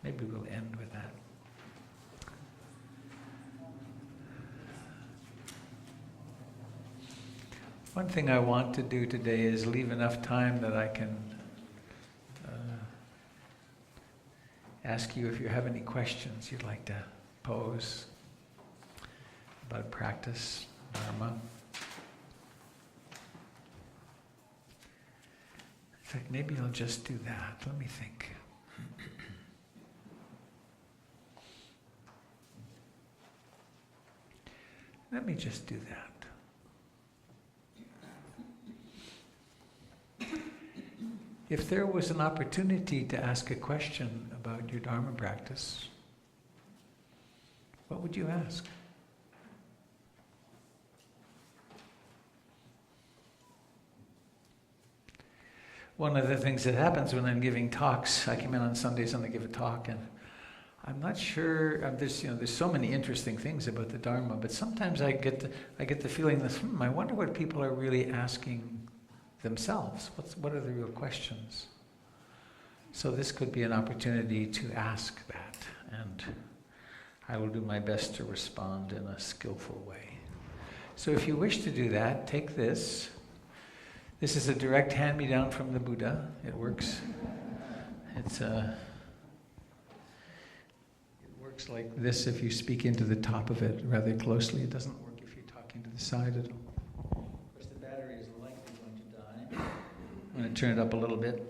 maybe we'll end with that. One thing I want to do today is leave enough time that I can ask you if you have any questions you'd like to pose about practice, Dharma. In fact, maybe I'll just do that. Let me think. Let me just do that. If there was an opportunity to ask a question about your Dharma practice, what would you ask? One of the things that happens when I'm giving talks, I come in on Sundays and I give a talk, and I'm not sure. There's so many interesting things about the Dharma, but sometimes I get the feeling that I wonder what people are really asking themselves. What are the real questions? So this could be an opportunity to ask that, and I will do my best to respond in a skillful way. So if you wish to do that, take this. This is a direct hand-me-down from the Buddha. It works. It works like this if you speak into the top of it rather closely. It doesn't work if you talk into the side at all. Of course, the battery is likely going to die. I'm going to turn it up a little bit.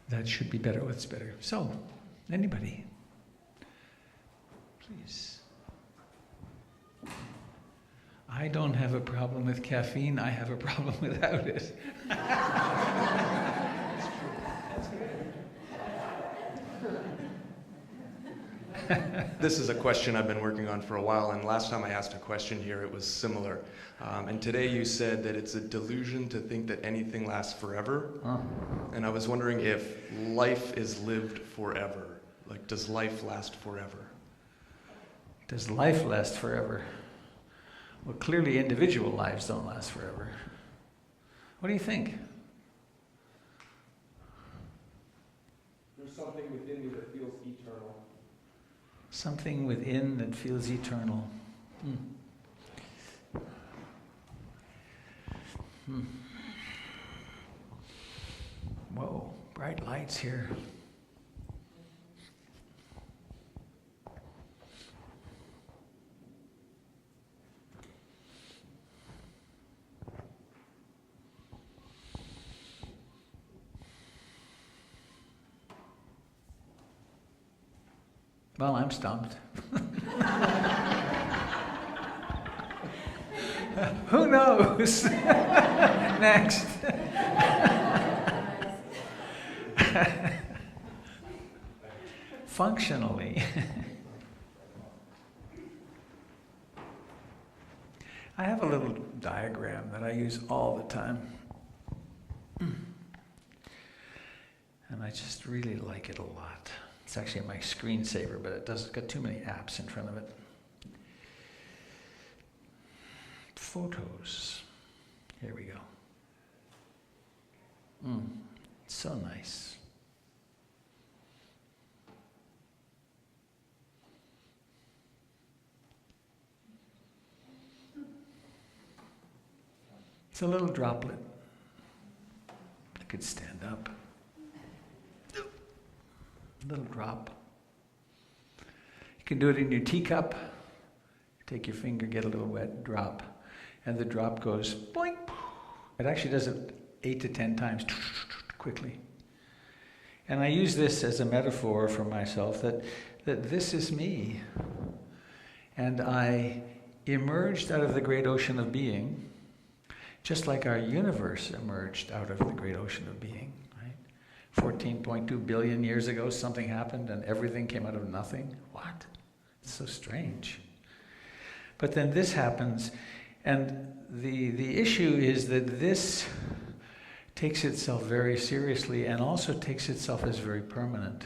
That should be better. What's better? So, anybody? Please. I don't have a problem with caffeine. I have a problem without it. That's true. That's good. This is a question I've been working on for a while, and last time I asked a question here, it was similar. And today you said that it's a delusion to think that anything lasts forever. And I was wondering if life is lived forever. Like, does life last forever? Does life last forever? Well, clearly individual lives don't last forever. What do you think? There's something within me that feels eternal. Something within that feels eternal. Whoa, bright lights here. Well, I'm stumped. Who knows? Next. Functionally. I have a little diagram that I use all the time. And I just really like it a lot. It's actually my screensaver, but it's got too many apps in front of it. Photos. Here we go. So nice. It's a little droplet. I could stand up. Little drop. You can do it in your teacup. Take your finger, get a little wet, drop. And the drop goes boink. It actually does it 8 to 10 times quickly. And I use this as a metaphor for myself that this is me. And I emerged out of the great ocean of being, just like our universe emerged out of the great ocean of being. 14.2 billion years ago, something happened and everything came out of nothing. What? It's so strange. But then this happens, and the issue is that this takes itself very seriously and also takes itself as very permanent.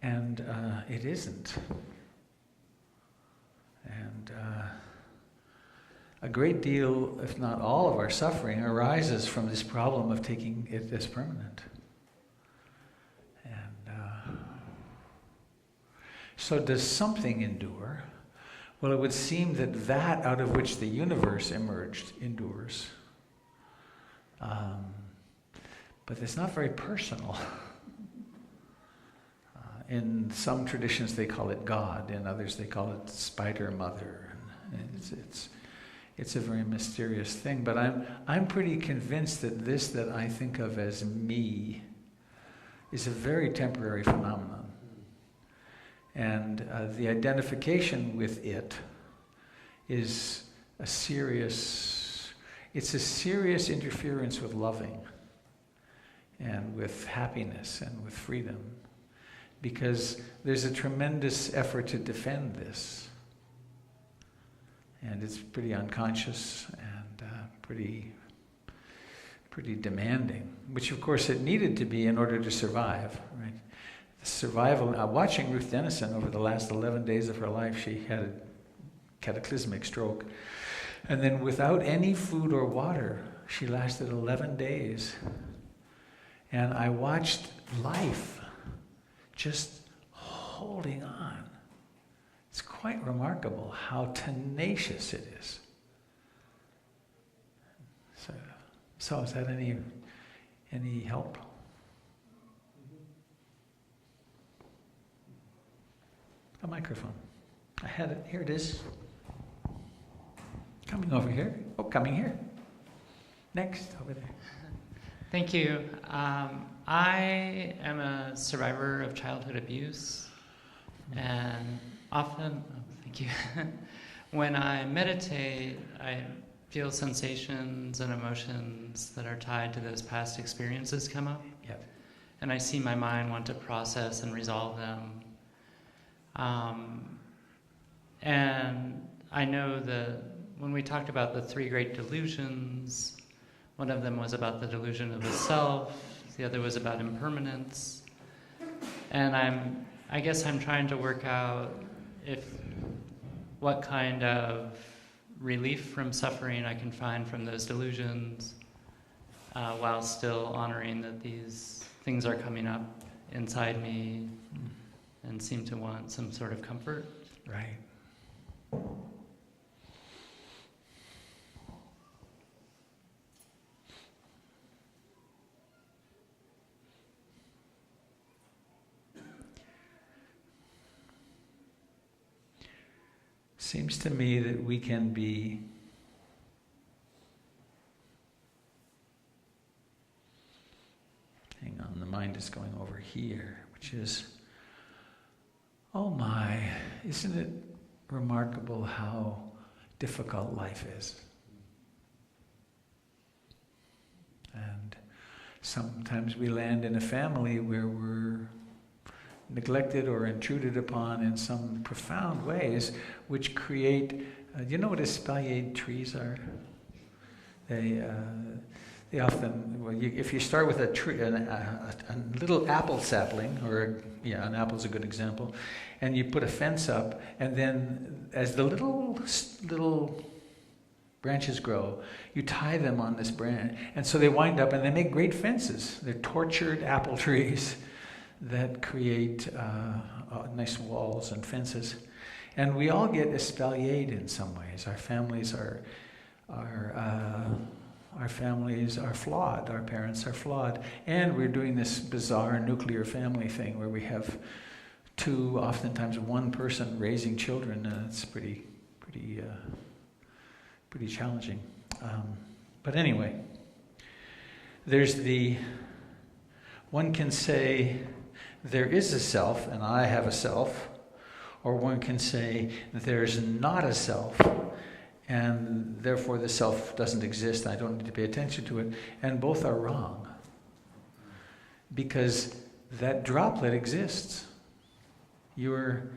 And it isn't. And a great deal, if not all of our suffering, arises from this problem of taking it as permanent. And so does something endure? Well, it would seem that that out of which the universe emerged endures. But it's not very personal. In some traditions they call it God, in others they call it Spider Mother. And it's a very mysterious thing, but I'm pretty convinced that this that I think of as me is a very temporary phenomenon. And the identification with it is a serious interference with loving and with happiness and with freedom, because there's a tremendous effort to defend this. And it's pretty unconscious and pretty demanding, which of course it needed to be in order to survive, right? The survival, watching Ruth Denison over the last 11 days of her life, she had a cataclysmic stroke. And then without any food or water, she lasted 11 days. And I watched life just holding on. It's quite remarkable how tenacious it is. So is that any help? A microphone. I had it. Here it is. Coming over here. Oh, coming here. Next, over there. Thank you. I am a survivor of childhood abuse, and often, thank you, when I meditate, I feel sensations and emotions that are tied to those past experiences come up. Yep. And I see my mind want to process and resolve them. And I know that when we talked about the three great delusions, one of them was about the delusion of the self, the other was about impermanence. And I guess I'm trying to work out what kind of relief from suffering I can find from those delusions, while still honoring that these things are coming up inside me and seem to want some sort of comfort. Right. Seems to me that we can be hang on, the mind is going over here, which is, oh my, isn't it remarkable how difficult life is? And sometimes we land in a family where we're neglected or intruded upon in some profound ways, which create, you know what espaliered trees are? They often, well, if you start with a tree, a little apple sapling, or an apple's a good example, and you put a fence up, and then as the little branches grow, you tie them on this branch, and so they wind up and they make great fences. They're tortured apple trees that create nice walls and fences. And we all get espaliered in some ways. Our families are flawed. Our parents are flawed. And we're doing this bizarre nuclear family thing where we have two, oftentimes one person raising children, and it's pretty challenging. But anyway, one can say, there is a self, and I have a self, or one can say, there's not a self, and therefore the self doesn't exist, I don't need to pay attention to it, and both are wrong. Because that droplet exists. Your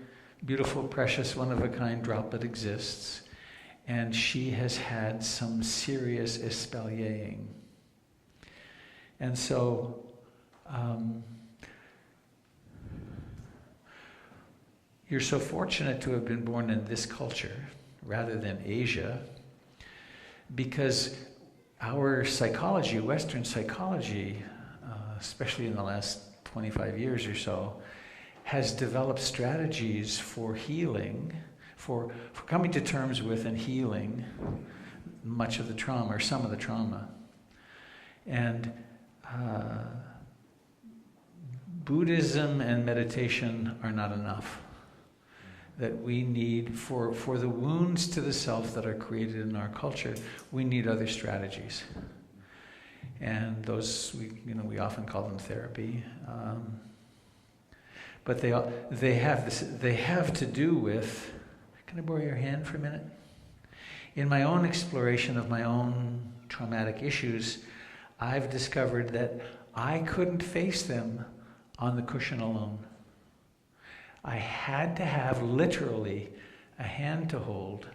beautiful, precious, one-of-a-kind droplet exists, and she has had some serious espaliering. And so, you're so fortunate to have been born in this culture rather than Asia, because our psychology, Western psychology, especially in the last 25 years or so, has developed strategies for healing, for coming to terms with and healing much of the trauma or some of the trauma. And Buddhism and meditation are not enough. That we need, for the wounds to the self that are created in our culture, we need other strategies. And those, we often call them therapy. But they have to do with, can I borrow your hand for a minute? In my own exploration of my own traumatic issues, I've discovered that I couldn't face them on the cushion alone. I had to have literally a hand to hold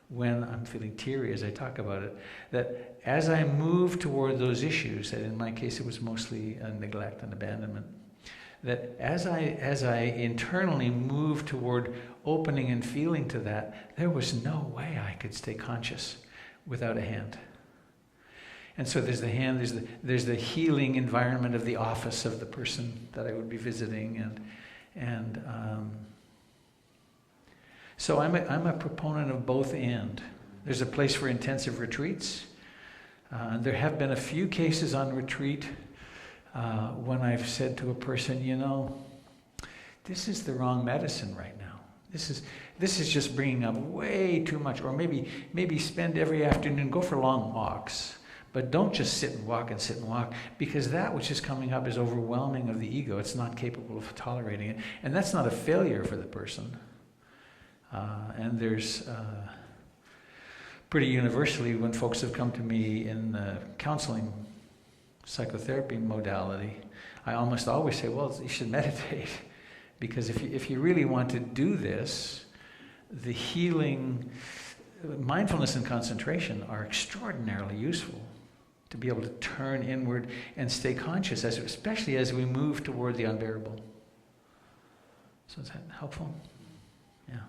when I'm feeling teary as I talk about it, that as I move toward those issues, and in my case it was mostly neglect and abandonment, that as I internally moved toward opening and feeling to that, there was no way I could stay conscious without a hand. And so there's the hand, there's the healing environment of the office of the person that I would be visiting, and so I'm a proponent of both and. There's a place for intensive retreats. There have been a few cases on retreat when I've said to a person, this is the wrong medicine right now. This is just bringing up way too much. Or maybe spend every afternoon, go for long walks. But don't just sit and walk, because that which is coming up is overwhelming of the ego. It's not capable of tolerating it. And that's not a failure for the person. And there's pretty universally, when folks have come to me in the counseling psychotherapy modality, I almost always say, well, you should meditate. Because if you really want to do this, the healing, mindfulness and concentration are extraordinarily useful to be able to turn inward and stay conscious, especially as we move toward the unbearable. So is that helpful? Yeah.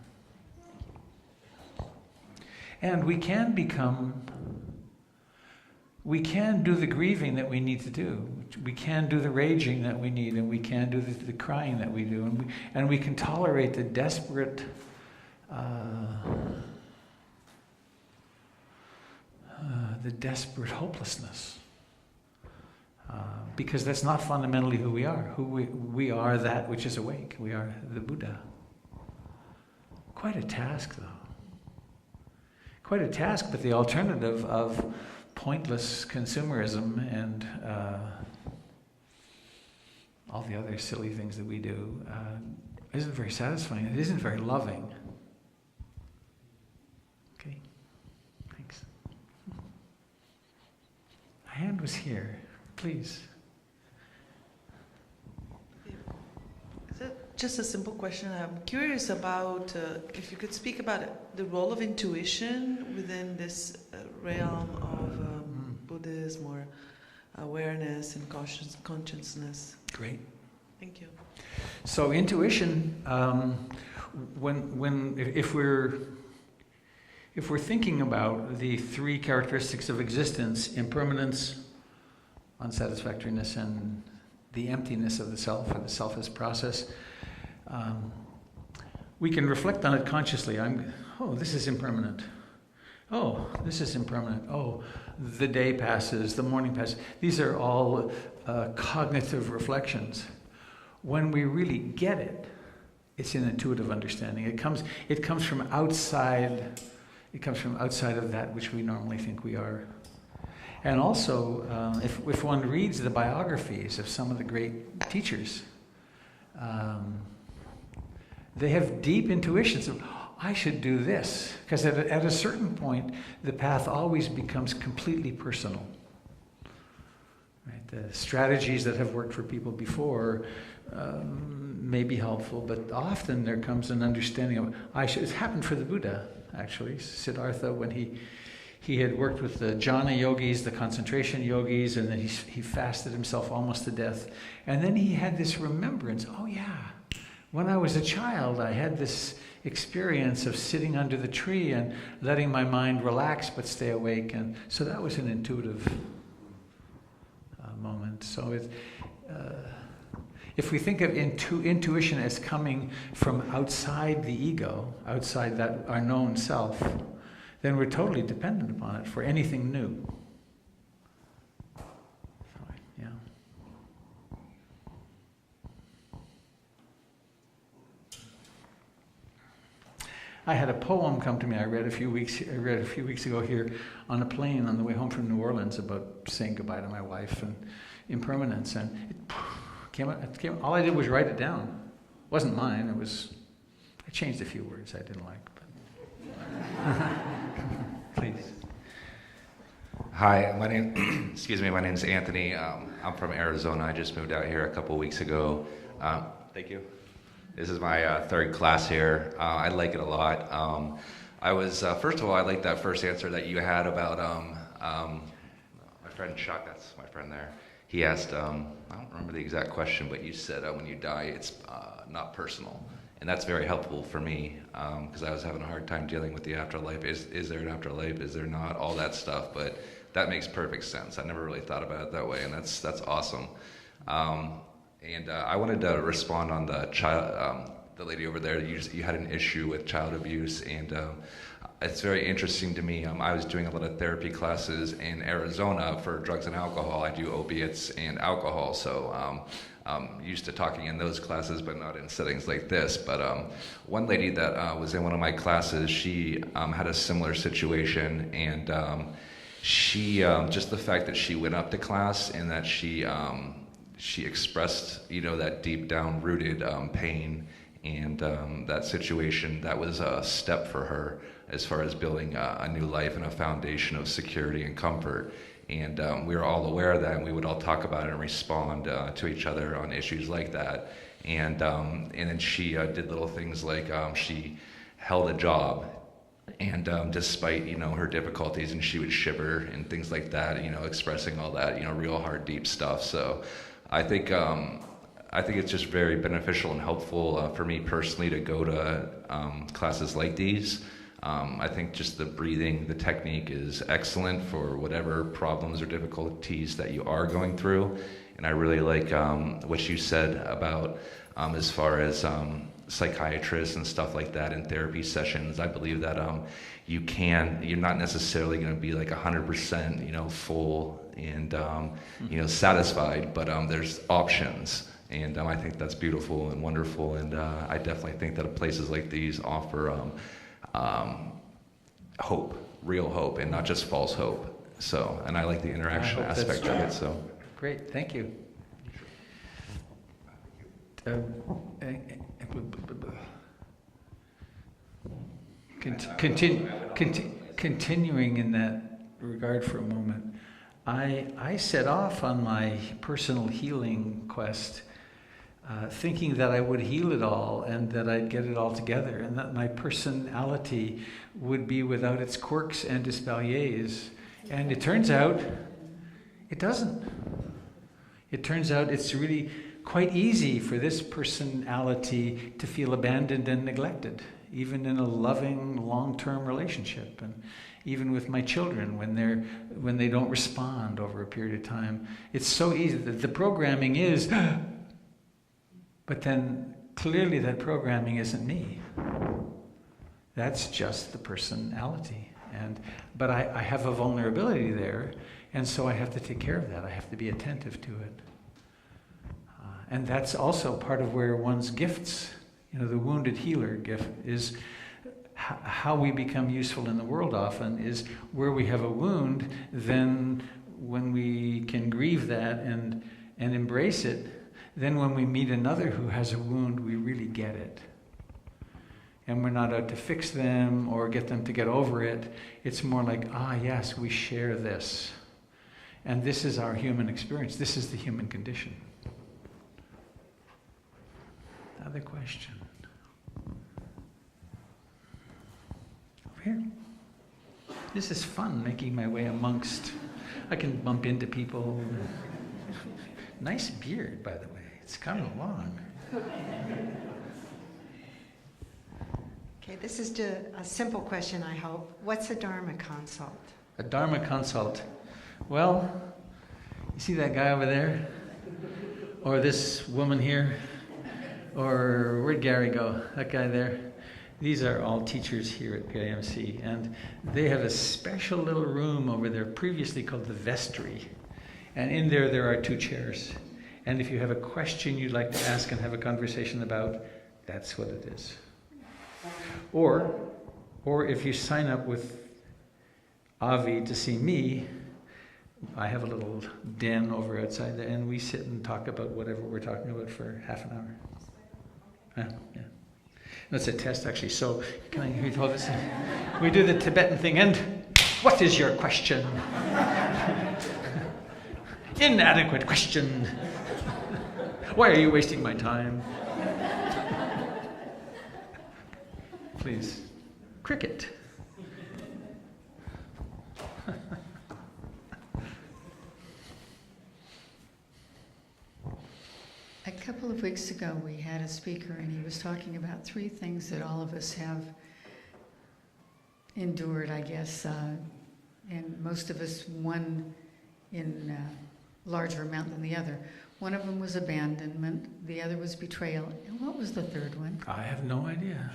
And we can do the grieving that we need to do. We can do the raging that we need, and we can do the crying that we do, and we can tolerate the desperate hopelessness, because that's not fundamentally who we are. We are that which is awake. We are the Buddha. Quite a task, though. Quite a task, but the alternative of pointless consumerism and all the other silly things that we do isn't very satisfying. It isn't very loving. Okay, thanks. A hand was here, please. Just a simple question. I'm curious about if you could speak about the role of intuition within this realm of Buddhism or awareness and consciousness. Great. Thank you. So intuition, if we're thinking about the three characteristics of existence: impermanence, unsatisfactoriness, and the emptiness of the self, or the self as process, we can reflect on it consciously. This is impermanent. Oh, this is impermanent. Oh, the day passes, the morning passes. These are all cognitive reflections. When we really get it, it's an intuitive understanding. It comes from outside. It comes from outside of that which we normally think we are. And also, if one reads the biographies of some of the great teachers, they have deep intuitions of, I should do this. Because at a certain point, the path always becomes completely personal. Right? The strategies that have worked for people before may be helpful, but often there comes an understanding of, It's happened for the Buddha, actually. Siddhartha, when he had worked with the jhana yogis, the concentration yogis, and then he fasted himself almost to death. And then he had this remembrance, when I was a child, I had this experience of sitting under the tree and letting my mind relax but stay awake. And so that was an intuitive moment. So if we think of intuition as coming from outside the ego, outside that our known self, then we're totally dependent upon it for anything new. So, yeah. I had a poem come to me. I read a few weeks ago here on a plane on the way home from New Orleans about saying goodbye to my wife and impermanence, and it came out. All I did was write it down. It wasn't mine. I changed a few words I didn't like. But please. Hi, my name. Excuse me. My name is Anthony. I'm from Arizona. I just moved out here a couple weeks ago. Thank you. This is my third class here. I like it a lot. First of all, I like that first answer that you had about my friend Chuck. That's my friend there. He asked, I don't remember the exact question, but you said when you die, it's not personal. And that's very helpful for me because I was having a hard time dealing with the afterlife. Is there an afterlife? Is there not? All that stuff. But that makes perfect sense. I never really thought about it that way, and that's awesome. And I wanted to respond on the lady over there. You had an issue with child abuse, and it's very interesting to me. I was doing a lot of therapy classes in Arizona for drugs and alcohol. I do opiates and alcohol, so I'm used to talking in those classes, but not in settings like this. But one lady that was in one of my classes, she had a similar situation, and she just the fact that she went up to class and that she expressed, that deep down rooted pain and that situation, that was a step for her as far as building a new life and a foundation of security and comfort. And we were all aware of that, and we would all talk about it and respond to each other on issues like that. And then she did little things like she held a job, and despite her difficulties, and she would shiver and things like that, expressing all that real hard, deep stuff. So I think it's just very beneficial and helpful for me personally to go to classes like these. I think just the breathing, the technique is excellent for whatever problems or difficulties that you are going through. And I really like what you said about as far as psychiatrists and stuff like that in therapy sessions. I believe that you're not necessarily going to be like 100% full and satisfied, but there's options. And I think that's beautiful and wonderful. And I definitely think that places like these offer hope, real hope, and not just false hope. So, and I like the interaction aspect of it. So, great, thank you. Continuing in that regard for a moment, I set off on my personal healing quest thinking that I would heal it all and that I'd get it all together and that my personality would be without its quirks and espaliers. And it turns out it doesn't. It turns out it's really quite easy for this personality to feel abandoned and neglected, even in a loving, long-term relationship, and even with my children when they don't respond over a period of time. It's so easy that the programming is, but then clearly that programming isn't me. That's just the personality. But I have a vulnerability there, and so I have to take care of that. I have to be attentive to it. And that's also part of where one's gifts, the wounded healer gift, is how we become useful in the world often is where we have a wound, then when we can grieve that and embrace it, then when we meet another who has a wound, we really get it. And we're not out to fix them or get them to get over it. It's more like, yes, we share this. And this is our human experience. This is the human condition. Another question. Over here. This is fun, making my way amongst. I can bump into people. Nice beard, by the way. It's kind of long. Okay, this is just a simple question, I hope. What's a Dharma consult? A Dharma consult. Well, you see that guy over there? Or this woman here? Or where'd Gary go? That guy there? These are all teachers here at PIMC, and they have a special little room over there, previously called the vestry. And in there are 2 chairs. And if you have a question you'd like to ask and have a conversation about, that's what it is. Or if you sign up with Avi to see me, I have a little den over outside there, and we sit and talk about whatever we're talking about for half an hour. Yeah. That's a test, actually. So, can I read all this? We do the Tibetan thing, and what is your question? Inadequate question. Why are you wasting my time? Please. Cricket. A couple of weeks ago, we had a speaker, and he was talking about 3 things that all of us have endured, I guess, and most of us, one in a larger amount than the other. One of them was abandonment, the other was betrayal, and what was the third one? I have no idea.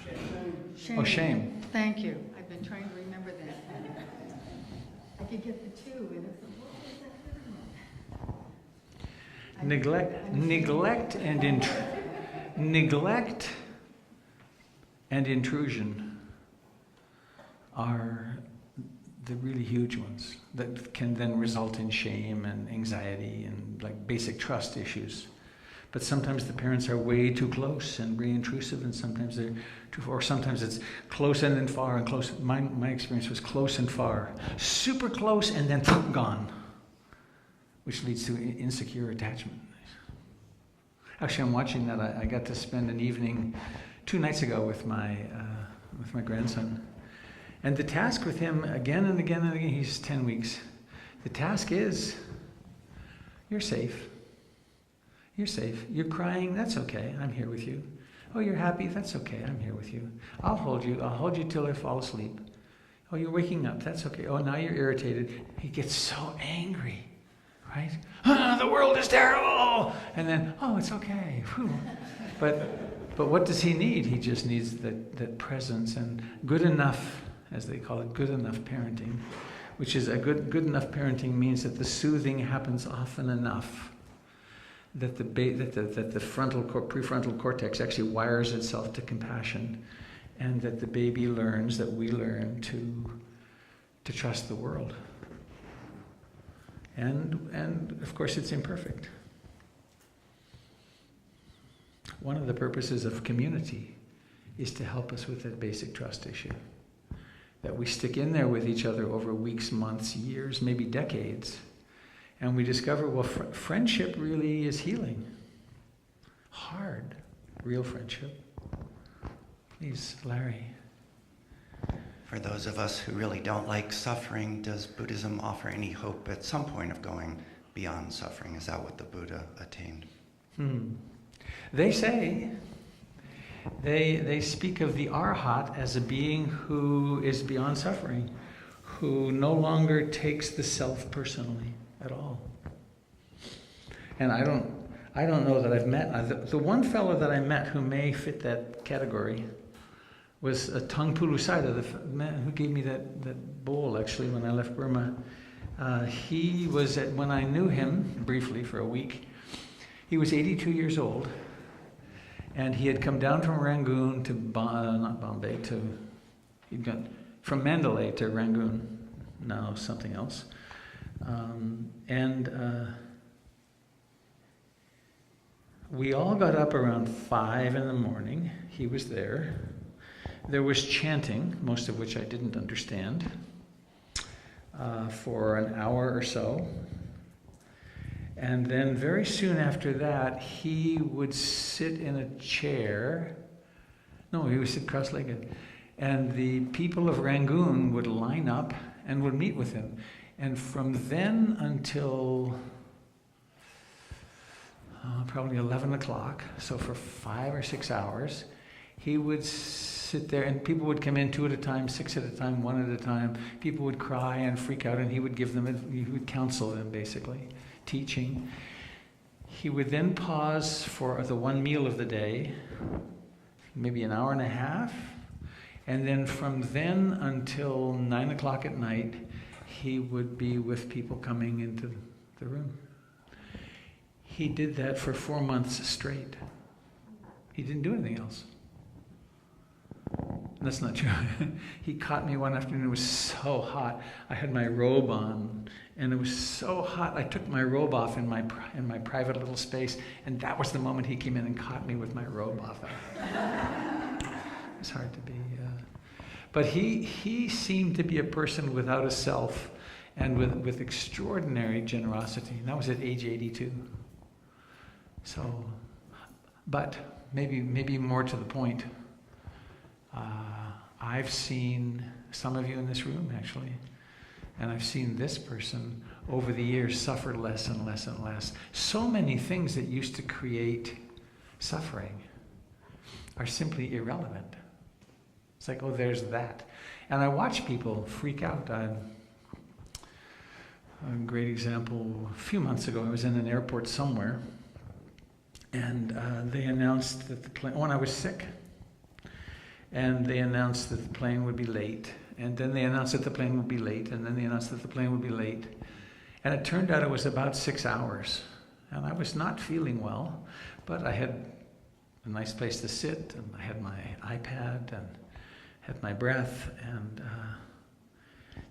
Shame. Oh, shame. Thank you. I've been trying to remember that. I could get the 2, and it's what was that third one? Neglect and intrusion are the really huge ones that can then result in shame and anxiety and like basic trust issues. But sometimes the parents are way too close and really intrusive, and sometimes they're too far, or sometimes it's close and then far and close. My experience was close and far, super close and then gone, which leads to insecure attachment. Actually, I'm watching that. I got to spend an evening 2 nights ago with my grandson. And the task with him, again and again and again, he's 10 weeks. The task is, you're safe. You're safe. You're crying, that's okay, I'm here with you. Oh, you're happy, that's okay, I'm here with you. I'll hold you till I fall asleep. Oh, you're waking up, that's okay. Oh, now you're irritated. He gets so angry, right? The world is terrible! And then, oh, it's okay. Whew. But what does he need? He just needs that presence and good enough, as they call it, good enough parenting, which is a good enough parenting means that the soothing happens often enough that the prefrontal cortex actually wires itself to compassion, and that the baby learns, that we learn to trust the world. And of course it's imperfect. One of the purposes of community is to help us with that basic trust issue. That we stick in there with each other over weeks, months, years, maybe decades, and we discover, well, friendship really is healing. Hard, real friendship. Please, Larry. For those of us who really don't like suffering, does Buddhism offer any hope at some point of going beyond suffering? Is that what the Buddha attained? They say, they speak of the Arhat as a being who is beyond suffering, who no longer takes the self personally at all. And I don't know that I've met, the one fellow that I met who may fit that category was Tangpulu Sayadaw, the man who gave me that bowl actually when I left Burma. He was, when I knew him briefly for a week, he was 82 years old, and he had come down from Rangoon to, not Bombay, he'd gone from Mandalay to Rangoon, now something else. We all got up around 5 in the morning. He was there. There was chanting, most of which I didn't understand, for an hour or so. And then very soon after that, he would sit in a chair. No, he would sit cross-legged. And the people of Rangoon would line up and would meet with him. And from then until probably 11 o'clock, so for 5 or 6 hours, He would sit there, and people would come in 2 at a time, 6 at a time, 1 at a time. People would cry and freak out, and he would he would counsel them, basically, teaching. He would then pause for the one meal of the day, maybe an hour and a half, and then from then until 9 o'clock at night, he would be with people coming into the room. He did that for 4 months straight. He didn't do anything else. That's not true. He caught me one afternoon. It was so hot. I had my robe on, and it was so hot. I took my robe off in my private little space, and that was the moment he came in and caught me with my robe off. It's hard to be. But he seemed to be a person without a self, and with extraordinary generosity. And that was at age 82. So, but maybe more to the point. I've seen some of you in this room, actually, and I've seen this person over the years suffer less and less and less. So many things that used to create suffering are simply irrelevant. It's like, oh, there's that. And I watch people freak out. A great example, a few months ago, I was in an airport somewhere, and they announced that the plane, when I was sick, and they announced that the plane would be late, and then they announced that the plane would be late, and then they announced that the plane would be late. And it turned out it was about 6 hours. And I was not feeling well, but I had a nice place to sit, and I had my iPad, and had my breath, and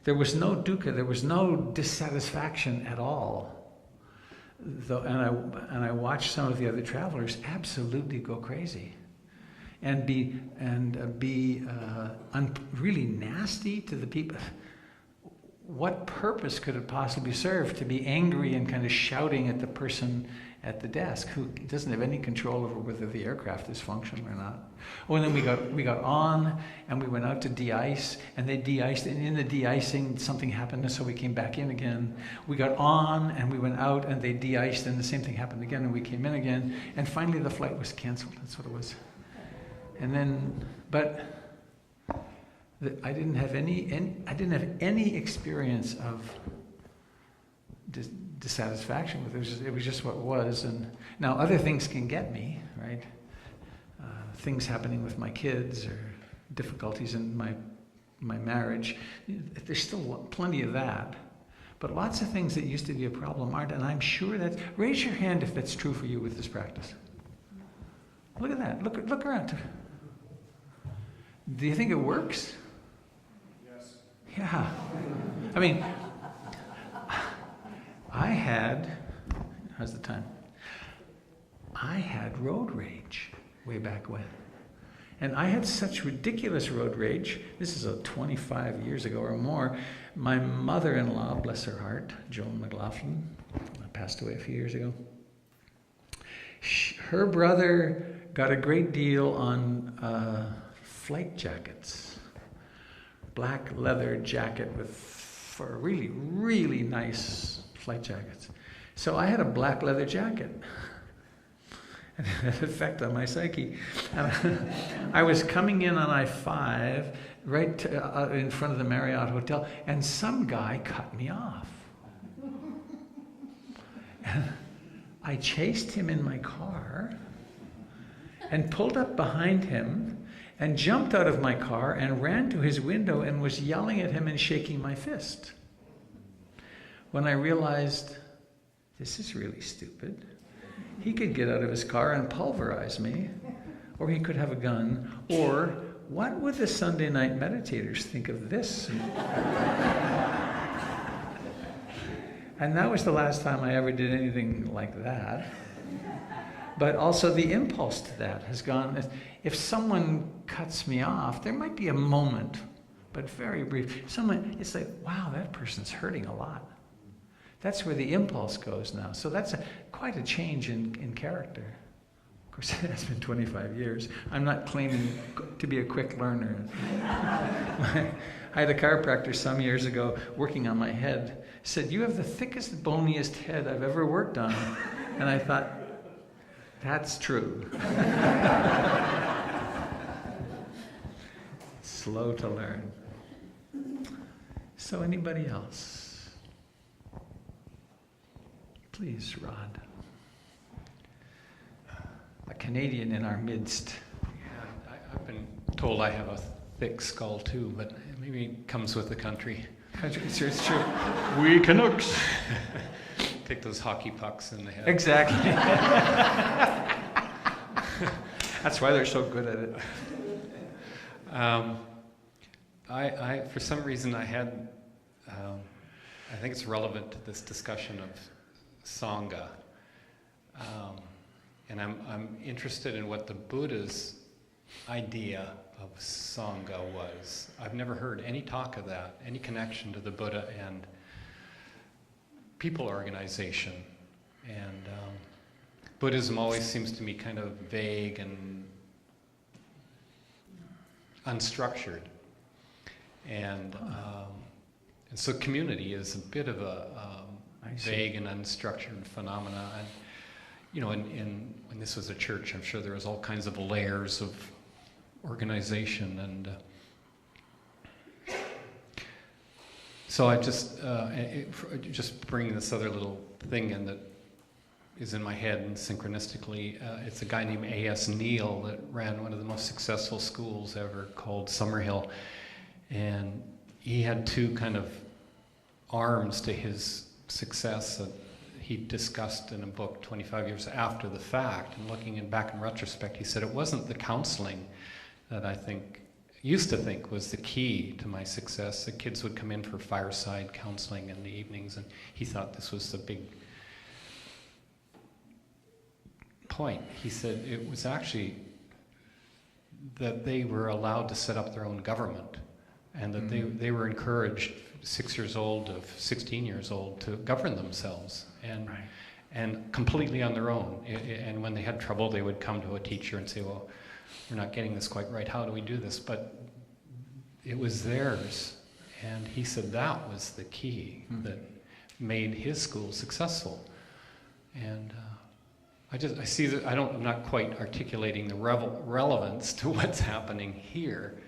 there was no dukkha, there was no dissatisfaction at all. And I watched some of the other travelers absolutely go crazy. And be really nasty to the people. What purpose could it possibly serve to be angry and kind of shouting at the person at the desk who doesn't have any control over whether the aircraft is functioning or not? Oh, and then we got on, and we went out to de-ice, and they de-iced, and in the de-icing something happened, and so we came back in again. We got on, and we went out, and they de-iced, and the same thing happened again, and we came in again, and finally the flight was canceled. That's what it was. And then, but I didn't have any experience of dissatisfaction with it. It was just what it was. And now other things can get me, right? Things happening with my kids or difficulties in my marriage. There's still plenty of that. But lots of things that used to be a problem aren't. And I'm sure that, raise your hand if that's true for you with this practice. Look at that. Look around. Do you think it works? Yes. Yeah. I mean, how's the time? I had road rage way back when. And I had such ridiculous road rage. This is 25 years ago or more. My mother-in-law, bless her heart, Joan McLaughlin, passed away a few years ago. Her brother got a great deal on flight jackets, black leather jacket for really, really nice flight jackets. So I had a black leather jacket. And it had an effect on my psyche. And I was coming in on I-5, right in front of the Marriott Hotel, and some guy cut me off. And I chased him in my car and pulled up behind him and jumped out of my car and ran to his window and was yelling at him and shaking my fist. When I realized, this is really stupid. He could get out of his car and pulverize me, or he could have a gun, or what would the Sunday night meditators think of this? And that was the last time I ever did anything like that. But also the impulse to that has gone. If someone cuts me off, there might be a moment, but very brief. It's like, wow, that person's hurting a lot. That's where the impulse goes now. So that's quite a change in character. Of course, it's been 25 years. I'm not claiming to be a quick learner. I had a chiropractor some years ago working on my head. Said, you have the thickest, boniest head I've ever worked on. And I thought, that's true. slow to learn. So anybody else? Please, Rod. A Canadian in our midst. Yeah, I've been told I have a thick skull too, but maybe it comes with the country. It's true. We Canucks. Take those hockey pucks in the head. Exactly. That's why they're so good at it. I for some reason I had, I think it's relevant to this discussion of Sangha. And I'm interested in what the Buddha's idea of Sangha was. I've never heard any talk of that, any connection to the Buddha and people organization. And Buddhism always seems to me kind of vague and unstructured. And so community is a bit of a vague and unstructured phenomena. And, you know, when this was a church, I'm sure there was all kinds of layers of organization. And so I just bring this other little thing in that is in my head, and synchronistically, it's a guy named A.S. Neal that ran one of the most successful schools ever called Summerhill. And he had two kind of arms to his success that he discussed in a book 25 years after the fact. And looking back in retrospect, he said it wasn't the counseling that I used to think was the key to my success. The kids would come in for fireside counseling in the evenings, and he thought this was the big point. He said it was actually that they were allowed to set up their own government, and that they were encouraged, 6 years old to 16 years old, to govern themselves and completely on their own. And when they had trouble, they would come to a teacher and say, well, we're not getting this quite right, how do we do this? But it was theirs. And he said that was the key that made his school successful. And I see that I'm not quite articulating the relevance to what's happening here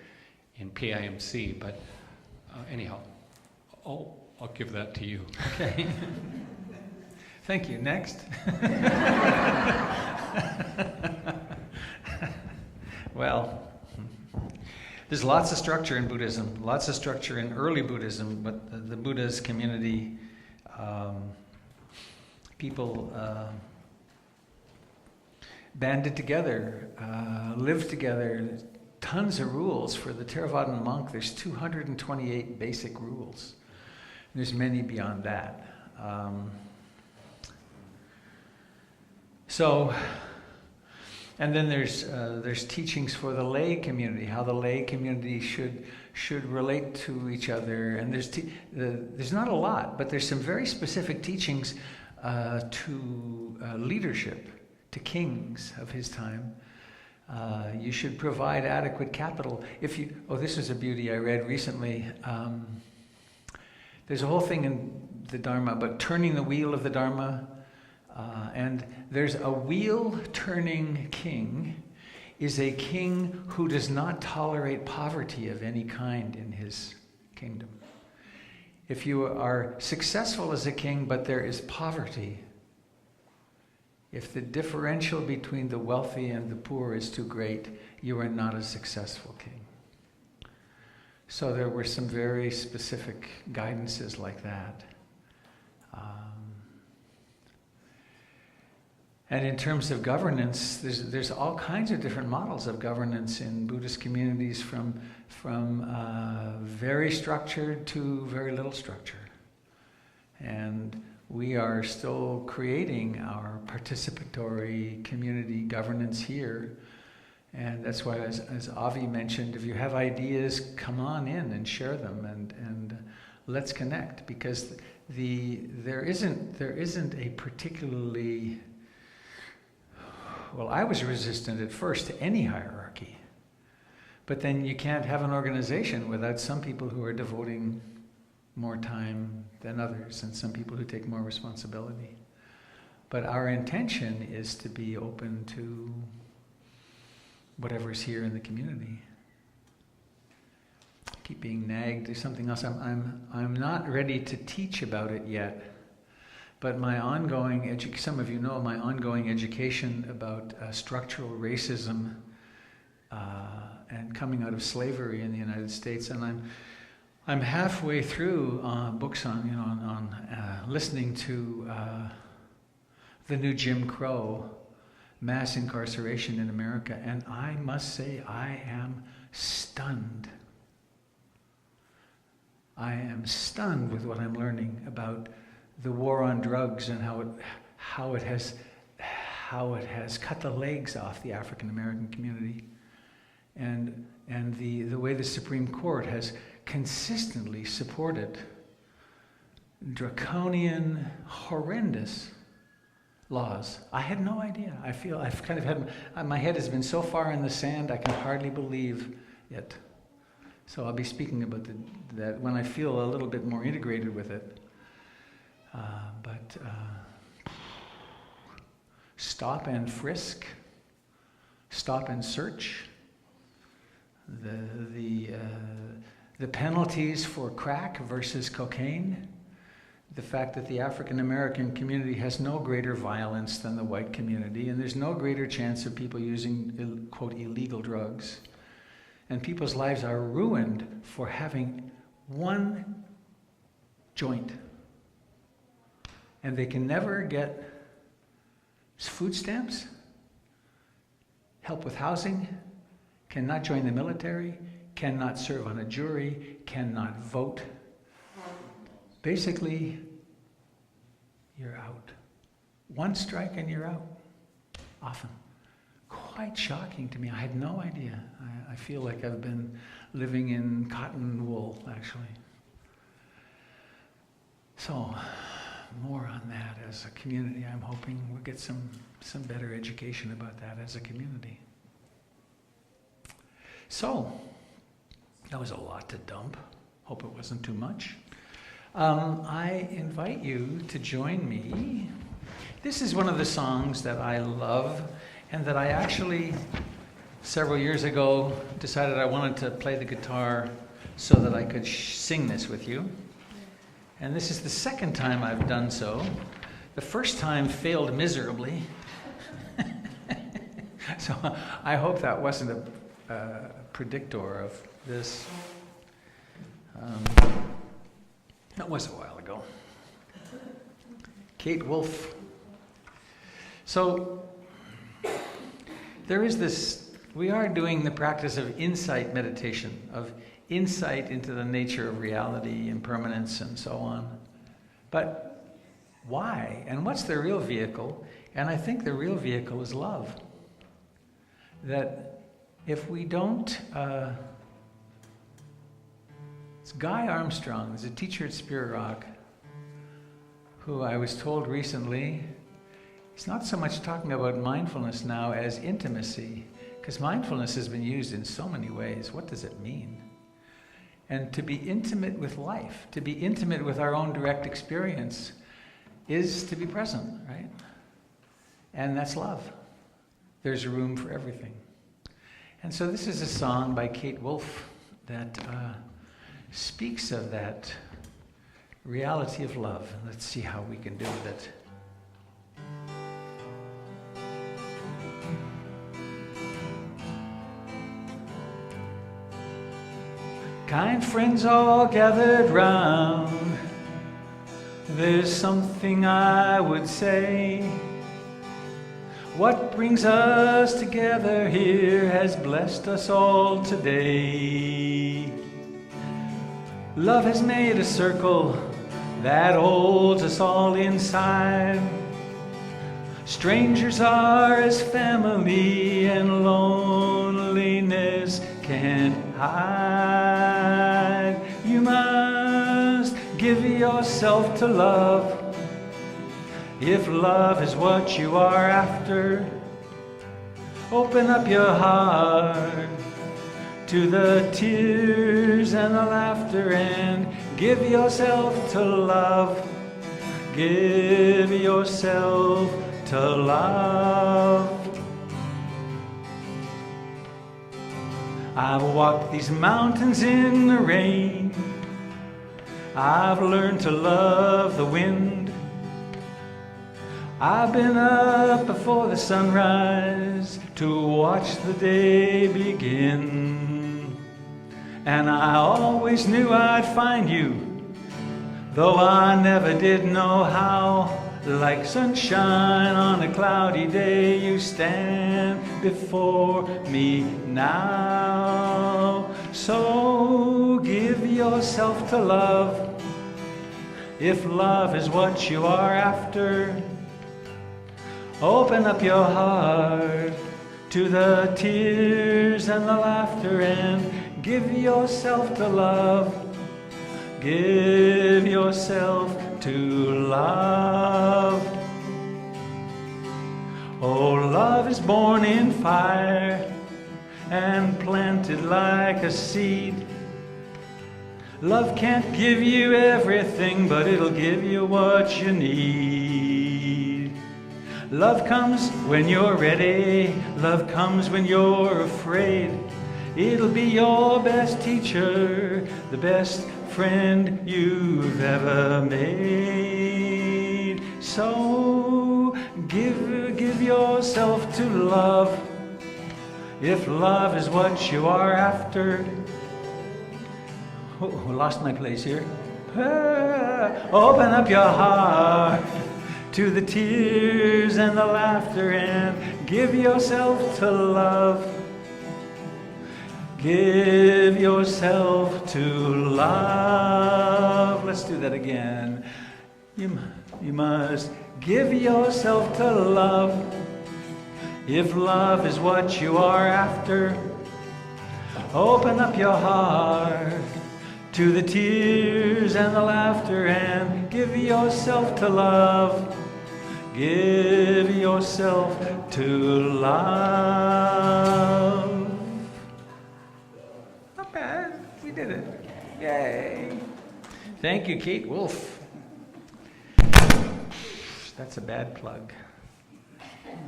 in PIMC, but anyhow, I'll give that to you. Okay. Thank you. Next. Well, there's lots of structure in Buddhism, lots of structure in early Buddhism, but the Buddha's community, people banded together, lived together. Tons of rules. For the Theravadan monk, there's 228 basic rules. There's many beyond that. And then there's teachings for the lay community, how the lay community should relate to each other. And there's not a lot, but there's some very specific teachings to leadership, to kings of his time. You should provide adequate capital. This is a beauty I read recently. There's a whole thing in the Dharma about turning the wheel of the Dharma. And there's a wheel-turning king is a king who does not tolerate poverty of any kind in his kingdom. If you are successful as a king, but there is poverty, if the differential between the wealthy and the poor is too great, you are not a successful king. So there were some very specific guidances like that. And in terms of governance, there's all kinds of different models of governance in Buddhist communities, from very structured to very little structure. And we are still creating our participatory community governance here. And that's why, as Avi mentioned, if you have ideas, come on in and share them, and let's connect, because there isn't a particularly, well, I was resistant at first to any hierarchy. But then you can't have an organization without some people who are devoting more time than others, and some people who take more responsibility. But our intention is to be open to whatever's here in the community. keep being nagged. There's something else. I'm not ready to teach about it yet. But my ongoing some of you know my ongoing education about structural racism and coming out of slavery in the United States, and I'm halfway through books on listening to the new Jim Crow, mass incarceration in America, and I must say I am stunned. I am stunned with what I'm learning about the war on drugs and how it has cut the legs off the African American community, and the way the Supreme Court has consistently supported draconian, horrendous laws. I had no idea. I feel I've kind of had my head has been so far in the sand I can hardly believe it. So I'll be speaking about that when I feel a little bit more integrated with it. But stop and frisk, stop and search. The penalties for crack versus cocaine. The fact that the African American community has no greater violence than the white community, and there's no greater chance of people using, quote, illegal drugs. And people's lives are ruined for having one joint. And they can never get food stamps, help with housing, cannot join the military, cannot serve on a jury, cannot vote. Basically, you're out. One strike and you're out, often. Quite shocking to me. I had no idea. I feel like I've been living in cotton wool, actually. So, more on that as a community. I'm hoping we'll get some better education about that as a community. So, that was a lot to dump. Hope it wasn't too much. I invite you to join me. This is one of the songs that I love and that I actually, several years ago, decided I wanted to play the guitar so that I could sing this with you. And this is the second time I've done so. The first time failed miserably. So I hope that wasn't a predictor of this. That was a while ago. Kate Wolf. So there is this, we are doing the practice of insight meditation, of insight into the nature of reality, impermanence, and so on. But why? And what's the real vehicle? And I think the real vehicle is love. That if we don't, it's Guy Armstrong, who's a teacher at Spirit Rock, who I was told recently, he's not so much talking about mindfulness now as intimacy, because mindfulness has been used in so many ways. What does it mean? And to be intimate with life, to be intimate with our own direct experience, is to be present, right? And that's love. There's room for everything. And so this is a song by Kate Wolf that speaks of that reality of love. Let's see how we can do with it. Kind friends all gathered round, there's something I would say. What brings us together here has blessed us all today. Love has made a circle that holds us all inside. Strangers are as family, and loneliness can't hide. You must give yourself to love. If love is what you are after, open up your heart to the tears and the laughter and give yourself to love. Give yourself to love. I've walked these mountains in the rain. I've learned to love the wind. I've been up before the sunrise to watch the day begin. And I always knew I'd find you, though I never did know how. Like sunshine on a cloudy day, you stand before me now. So give yourself to love, if love is what you are after. Open up your heart to the tears and the laughter, and give yourself to love. Give yourself to love. Oh, love is born in fire and planted like a seed. Love can't give you everything, but it'll give you what you need. Love comes when you're ready. Love comes when you're afraid. It'll be your best teacher, the best friend you've ever made. So give yourself to love, if love is what you are after. Oh, lost my place here. Open up your heart to the tears and the laughter, and give yourself to love. Give yourself to love. Let's do that again. You must give yourself to love, if love is what you are after. Open up your heart to the tears and the laughter, and give yourself to love. Give yourself to love. Not bad. We did it. Yay. Thank you, Kate Wolf. That's a bad plug.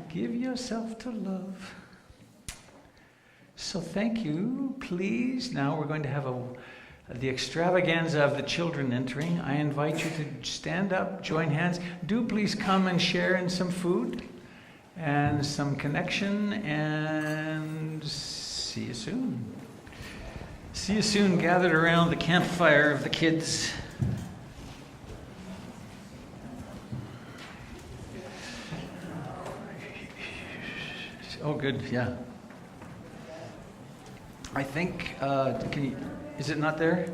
Give yourself to love. So thank you. Please, now we're going to have the extravaganza of the children entering. I invite you to stand up, join hands. Do please come and share in some food and some connection, and see you soon. See you soon, gathered around the campfire of the kids. Oh, good, yeah. I think, is it not there?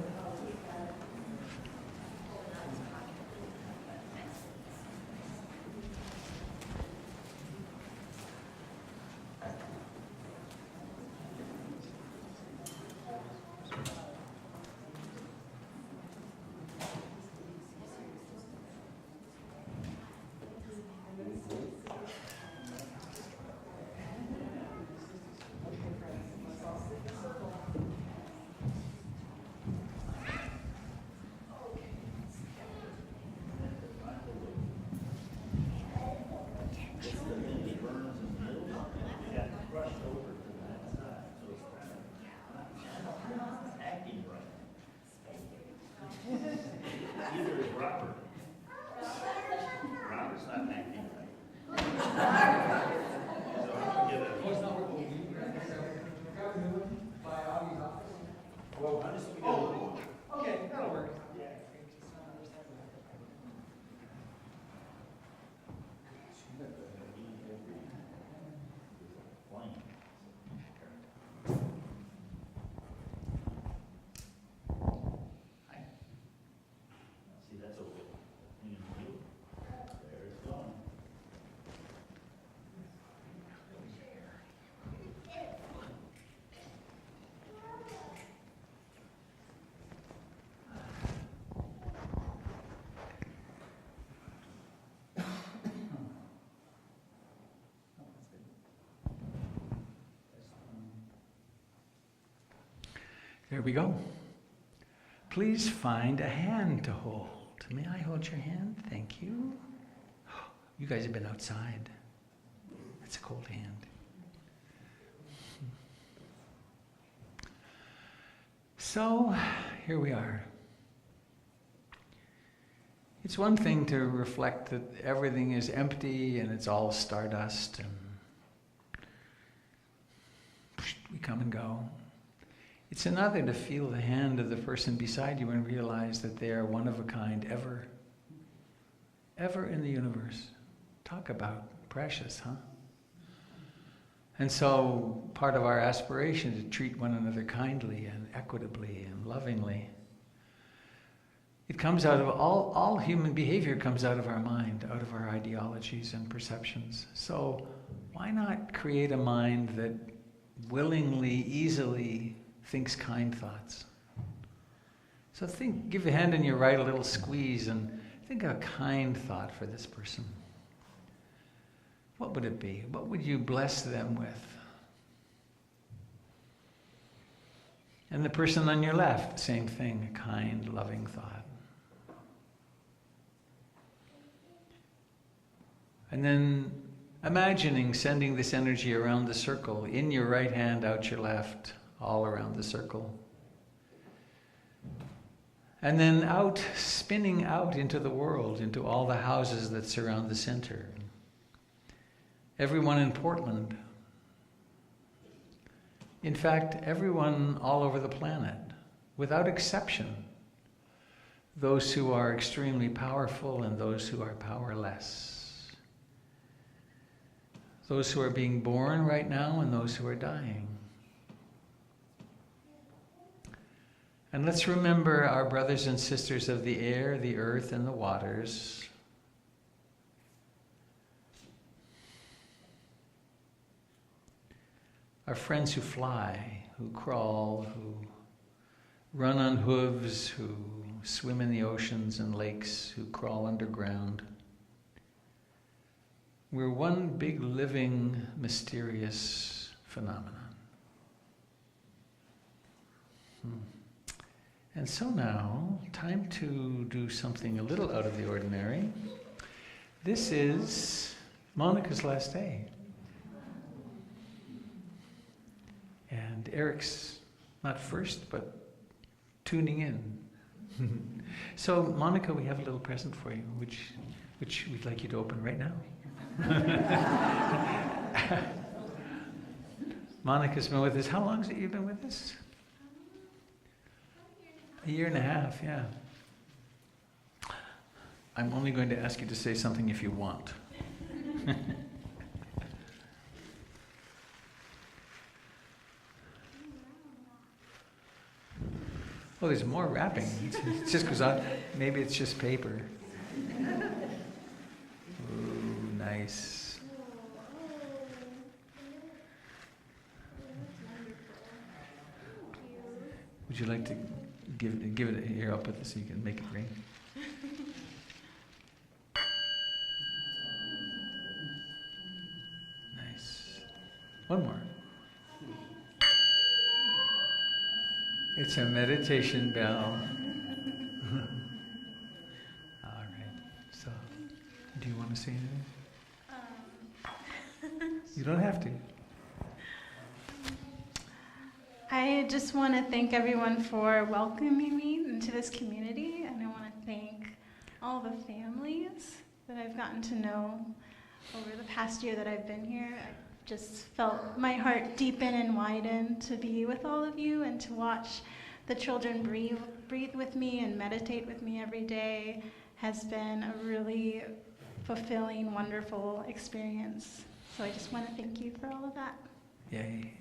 There we go. Please find a hand to hold. May I hold your hand? Thank you. You guys have been outside. That's a cold hand. So, here we are. It's one thing to reflect that everything is empty and it's all stardust and we come and go. It's another to feel the hand of the person beside you and realize that they are one of a kind ever in the universe. Talk about precious, huh? And so part of our aspiration is to treat one another kindly and equitably and lovingly. It comes out of all human behavior comes out of our mind, out of our ideologies and perceptions. So why not create a mind that willingly, easily thinks kind thoughts? So give your hand on your right a little squeeze and think of a kind thought for this person. What would it be? What would you bless them with? And the person on your left, same thing, a kind, loving thought. And then imagining sending this energy around the circle, in your right hand, out your left, all around the circle. And then out, spinning out into the world, into all the houses that surround the center. Everyone in Portland. In fact, everyone all over the planet, without exception. Those who are extremely powerful and those who are powerless. Those who are being born right now and those who are dying. And let's remember our brothers and sisters of the air, the earth, and the waters. Our friends who fly, who crawl, who run on hooves, who swim in the oceans and lakes, who crawl underground. We're one big, living, mysterious phenomenon. And so now, time to do something a little out of the ordinary. This is Monica's last day. And Eric's not first, but tuning in. So, Monica, we have a little present for you, which we'd like you to open right now. Monica's been with us. How long has it you've been with us? A year and a half, yeah. I'm only going to ask you to say something if you want. Oh, there's more wrapping. It just goes on. Maybe it's just paper. Ooh, nice. Would you like to give it here? I'll put this so you can make it ring. Nice. One more. It's a meditation bell. All right. So, do you want to say anything? You don't have to. I just want to thank everyone for welcoming me into this community, and I want to thank all the families that I've gotten to know over the past year that I've been here. I've just felt my heart deepen and widen to be with all of you and to watch the children breathe with me and meditate with me every day has been a really fulfilling, wonderful experience. So I just want to thank you for all of that. Yay.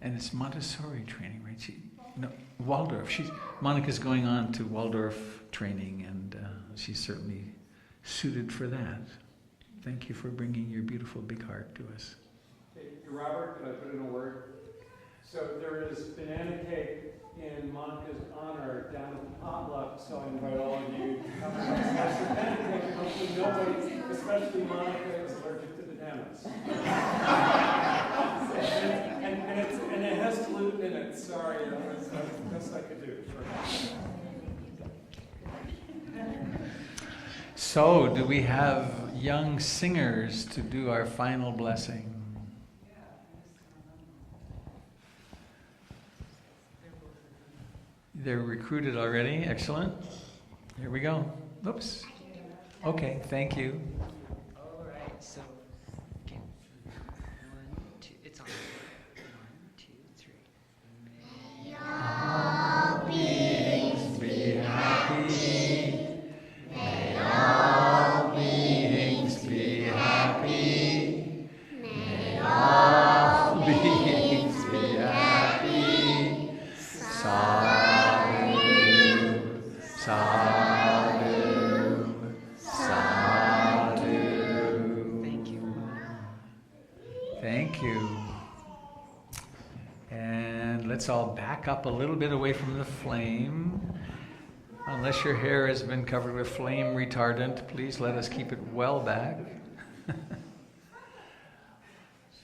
And it's Montessori training, right? No, Waldorf. Monica's going on to Waldorf training, and she's certainly suited for that. Thank you for bringing your beautiful big heart to us. Hey, Robert, could I put in a word? So there is banana cake in Monica's honor down at the potluck, so I invite all of you to come and slice the banana cake, and hopefully nobody, especially Monica, is allergic to bananas. and it has gluten in it. Sorry, that's the best I could do. So, do we have young singers to do our final blessing? They're recruited already. Excellent. Here we go. Oops. Okay, thank you. All right, so, okay. 1, 2, it's on. 1, 2, 3. May All beings be happy. May all beings be happy. May all beings be happy. Sadhu, sadhu, sadhu. Thank you. Thank you. And let's all back up a little bit away from the flame. Unless your hair has been covered with flame retardant, please let us keep it well back.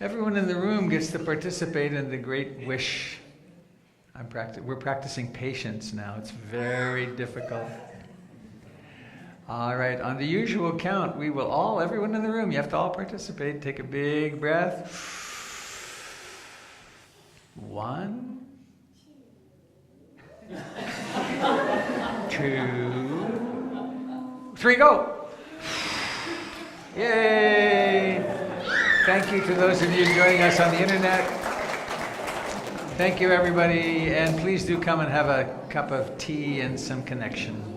Everyone in the room gets to participate in the great wish. We're practicing patience now. It's very difficult. All right, on the usual count, we will all, everyone in the room, you have to all participate. Take a big breath. 1, 2, 3, go! Yay! Thank you to those of you joining us on the internet. Thank you, everybody, and please do come and have a cup of tea and some connection.